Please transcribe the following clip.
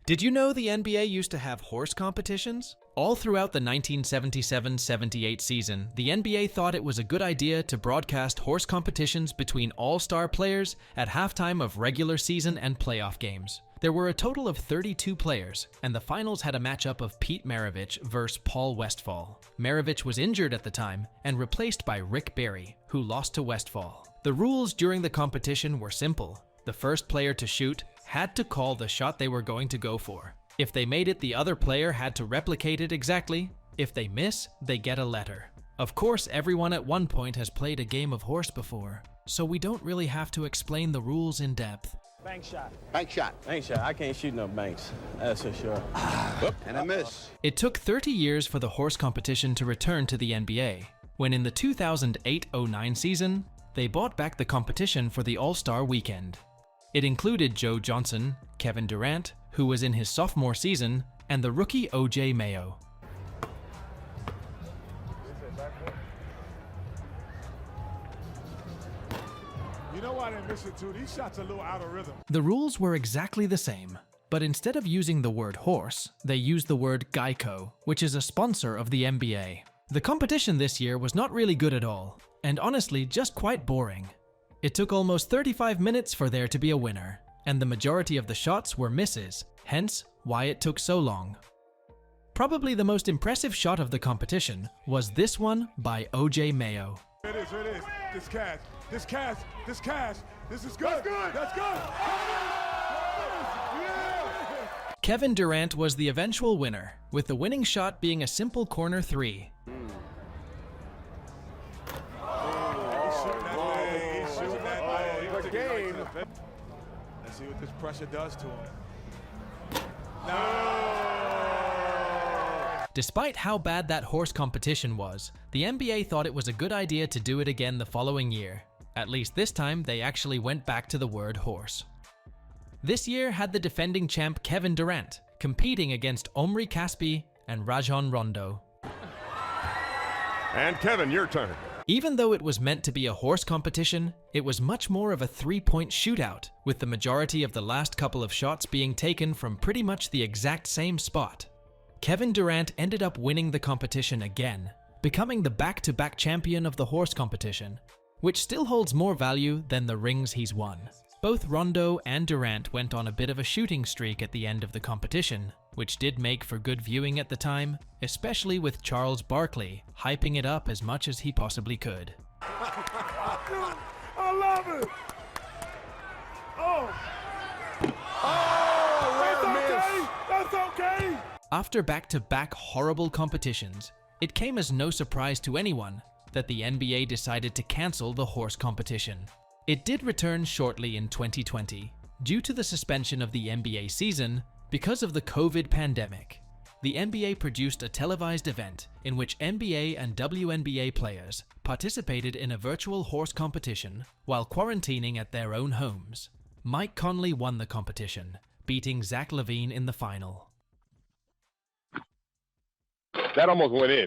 Did you know the NBA used to have horse competitions? All throughout the 1977-78 season, the NBA thought it was a good idea to broadcast horse competitions between all-star players at halftime of regular season and playoff games. There were a total of 32 players, and the finals had a matchup of Pete Maravich versus Paul Westphal. Maravich was injured at the time and replaced by Rick Barry, who lost to Westphal. The rules during the competition were simple. The first player to shoot had to call the shot they were going to go for. If they made it, the other player had to replicate it exactly. If they miss, they get a letter. Of course, everyone at one point has played a game of horse before, so we don't really have to explain the rules in depth. Bank shot. Bank shot. Bank shot. I can't shoot no banks. That's for sure. And a miss. It took 30 years for the horse competition to return to the NBA, when in the 2008-09 season, they brought back the competition for the All-Star Weekend. It included Joe Johnson, Kevin Durant, who was in his sophomore season, and the rookie O.J. Mayo. You know why they miss it too? These shots are a little out of rhythm. The rules were exactly the same, but instead of using the word horse, they used the word Geico, which is a sponsor of the NBA. The competition this year was not really good at all, and honestly just quite boring. It took almost 35 minutes for there to be a winner, and the majority of the shots were misses, hence why it took so long. Probably the most impressive shot of the competition was this one by O.J. Mayo. It is. This cash. This is good. That's good. Yeah. Kevin Durant was the eventual winner, with the winning shot being a simple corner three. Let's see what this pressure does to him. Despite how bad that horse competition was, the NBA thought it was a good idea to do it again the following year. At least this time, they actually went back to the word horse. This year had the defending champ Kevin Durant competing against Omri Caspi and Rajon Rondo. And Kevin, your turn. Even though it was meant to be a horse competition, it was much more of a three-point shootout, with the majority of the last couple of shots being taken from pretty much the exact same spot. Kevin Durant ended up winning the competition again, becoming the back-to-back champion of the horse competition, which still holds more value than the rings he's won. Both Rondo and Durant went on a bit of a shooting streak at the end of the competition, which did make for good viewing at the time, especially with Charles Barkley hyping it up as much as he possibly could. I love it. That's okay. After back-to-back horrible competitions, it came as no surprise to anyone that the NBA decided to cancel the horse competition. It did return shortly in 2020, due to the suspension of the NBA season because of the COVID pandemic. The NBA produced a televised event in which NBA and WNBA players participated in a virtual horse competition while quarantining at their own homes. Mike Conley won the competition, beating Zach LaVine in the final. That almost went in.